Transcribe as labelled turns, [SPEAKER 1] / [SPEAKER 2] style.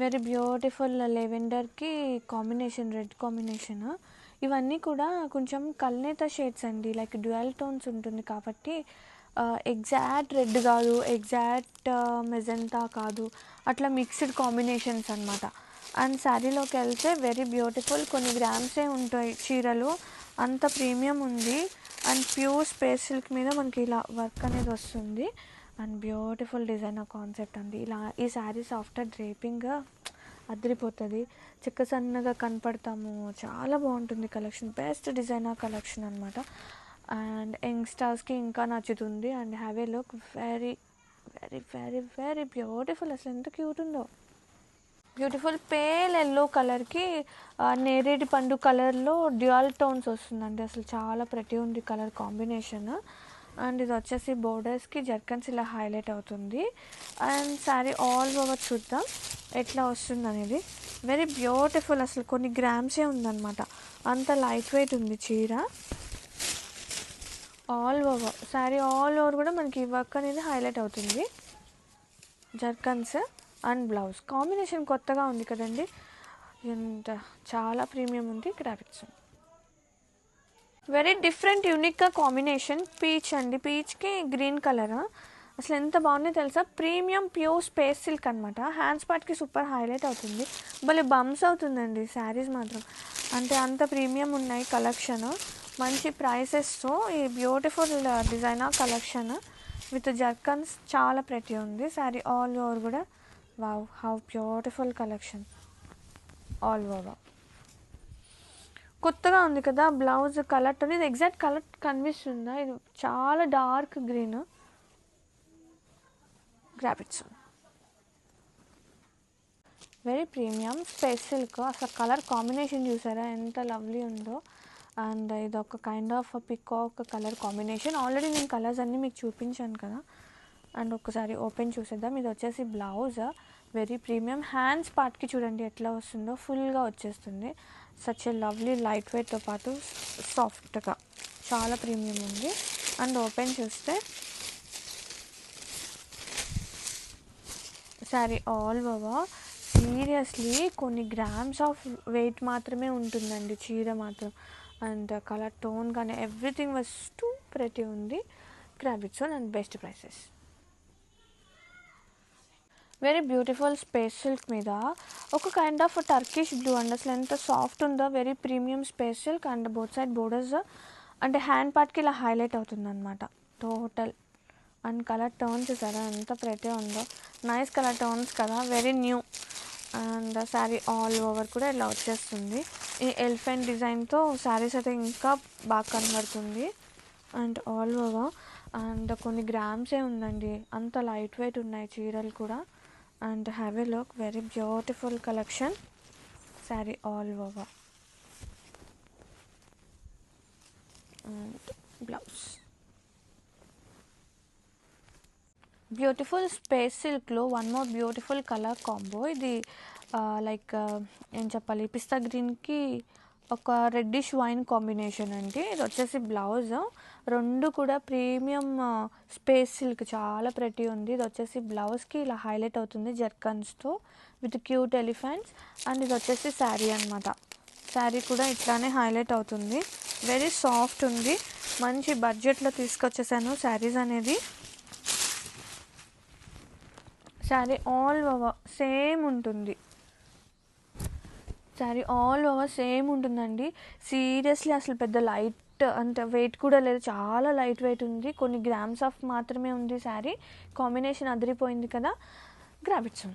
[SPEAKER 1] Very beautiful లెవెండర్కి combination, red combination. ఇవన్నీ కూడా కొంచెం కల్నేత షేడ్స్ అండి, లైక్ డ్యూయల్ టోన్స్ ఉంటుంది కాబట్టి ఎగ్జాక్ట్ రెడ్ కాదు, ఎగ్జాక్ట్ మెజెంటా కాదు, అట్లా మిక్స్డ్ కాంబినేషన్స్ అనమాట. అండ్ శారీలోకి వెళ్తే వెరీ బ్యూటిఫుల్, కొన్ని గ్రామ్సే ఉంటాయి చీరలు, అంత ప్రీమియం ఉంది. అండ్ ప్యూర్ స్పేస్ సిల్క్ మీద మనకి ఇలా వర్క్ అనేది వస్తుంది. అండ్ బ్యూటిఫుల్ డిజైనర్ కాన్సెప్ట్ అండి. ఇలా ఈ శారీస్ ఆఫ్టర్ డ్రేపింగ్ అదిరిపోతుంది, చిక్క సన్నగా కనపడతాము, చాలా బాగుంటుంది కలెక్షన్. బెస్ట్ డిజైనర్ కలెక్షన్ అనమాట. అండ్ యంగ్స్టర్స్కి ఇంకా నచ్చుతుంది. And have a look, very very very very beautiful. అసలు ఎంత క్యూట్ ఉందో, బ్యూటిఫుల్ పేల్ ఎల్లో కలర్కి నేరేడు పండు కలర్లో డ్యూయల్ టోన్స్ వస్తుందండి. అసలు చాలా ప్రతి ఉంది కలర్ కాంబినేషన్. అండ్ ఇది వచ్చేసి బోర్డర్స్కి జర్కన్స్ ఇలా హైలైట్ అవుతుంది. అండ్ శారీ ఆల్ ఓవర్ చూద్దాం ఎట్లా వస్తుంది అనేది. వెరీ బ్యూటిఫుల్, అసలు కొన్ని గ్రామ్సే ఉందన్నమాట, అంత లైట్ వెయిట్ ఉంది చీర. All over sari all over కూడా మనకి వర్క్ అనేది హైలైట్ అవుతుంది. జర్కన్స్ అండ్ బ్లౌజ్ కాంబినేషన్ కొత్తగా ఉంది కదండి, అండ్ చాలా ప్రీమియం ఉంది. గ్రాఫిక్స్ వెరీ డిఫరెంట్ యూనిక్గా కాంబినేషన్. పీచ్ అండి, పీచ్కి గ్రీన్ కలర్, అసలు ఎంత బాగుందో తెలుసా. ప్రీమియం ప్యూర్ స్పేస్ సిల్క్ అనమాట. హ్యాండ్స్ పార్ట్కి సూపర్ హైలైట్ అవుతుంది, భలే బంప్స్ అవుతుందండి శారీస్ మాత్రం. అంటే అంత ప్రీమియం ఉన్నాయి కలెక్షన్, మంచి ప్రైసెస్తో ఈ beautiful designer collection with zircons చాలా ప్రతి ఉంది. శారీ ఆల్ ఓవర్ కూడా wow, how beautiful collection all over. కొత్తగా ఉంది కదా బ్లౌజ్ కలర్, ఇది ఎగ్జాక్ట్ కలర్ కనిపిస్తుందా, ఇది చాలా dark green. Graphics very premium space silk, అసలు కలర్ కాంబినేషన్ చూసారా ఎంత లవ్లీ ఉందో. అండ్ ఇది ఒక kind of peacock colour combination. Already నేను కలర్స్ అన్నీ మీకు చూపించాను కదా. అండ్ ఒకసారి ఓపెన్ చూసేద్దాం. ఇది వచ్చేసి బ్లౌజ్, వెరీ ప్రీమియం. హ్యాండ్స్ పార్ట్కి చూడండి ఎట్లా వస్తుందో, ఫుల్గా వచ్చేస్తుంది. సచ్ ఏ లవ్లీ లైట్ వెయిట్తో పాటు సాఫ్ట్గా చాలా ప్రీమియం ఉంది. అండ్ ఓపెన్ చూస్తే శారీ ఆల్ ఓవర్ సీరియస్లీ కొన్ని గ్రామ్స్ ఆఫ్ వెయిట్ మాత్రమే ఉంటుందండి చీర మాత్రం. అండ్ కలర్ టోన్ కానీ ఎవ్రీథింగ్ వాజ్ టూ ప్రెటీ ఉంది. Graphics and best prices. Very beautiful space silk మీద ఒక kind of Turkish blue and అసలు ఎంత సాఫ్ట్ ఉందో. Very premium space silk and both side borders అంటే హ్యాండ్ పార్ట్కి ఇలా హైలైట్ అవుతుంది అనమాట టోటల్. అండ్ కలర్ టోన్ చూసారా ఎంత ప్రెటీ ఉందో, నైస్ కలర్ టోన్స్ కదా, very new. And sari all over కూడా ఇలా వచ్చేస్తుంది. ఈ ఎలిఫెంట్ డిజైన్తో శారీస్ అయితే ఇంకా బాగా కనబడుతుంది. అండ్ ఆల్ ఓవర్ అండ్ కొన్ని గ్రామ్సే ఉందండి, అంత లైట్ వెయిట్ ఉన్నాయి చీరలు కూడా. And have a look, very beautiful collection. Sari all over and blouse beautiful space సిల్క్లో one more beautiful colour combo. ఇది లైక్ ఏం చెప్పాలి, పిస్తా గ్రీన్కి ఒక రెడ్డిష్ వైన్ కాంబినేషన్ అండి. ఇది వచ్చేసి బ్లౌజ్, రెండు కూడా ప్రీమియం స్పేస్ సిల్క్ చాలా ప్రతి ఉంది. ఇది వచ్చేసి బ్లౌజ్కి ఇలా హైలైట్ అవుతుంది జర్కన్స్తో విత్ క్యూట్ ఎలిఫెంట్స్. అండ్ ఇది వచ్చేసి శారీ అనమాట. శారీ కూడా ఇట్లానే హైలైట్ అవుతుంది, వెరీ సాఫ్ట్ ఉంది. మంచి బడ్జెట్లో తీసుకొచ్చేసాను శారీస్ అనేది. శారీ ఆల్ ఓవర్ సేమ్ ఉంటుంది, శారీ ఆల్ ఓవర్ సేమ్ ఉంటుందండి. సీరియస్లీ అసలు పెద్ద లైట్ అంటే వెయిట్ కూడా లేదు, చాలా లైట్ వెయిట్ ఉంది. కొన్ని గ్రామ్స్ ఆఫ్ మాత్రమే ఉంది శారీ. కాంబినేషన్ అదిరిపోయింది కదా. గ్రాఫిక్స్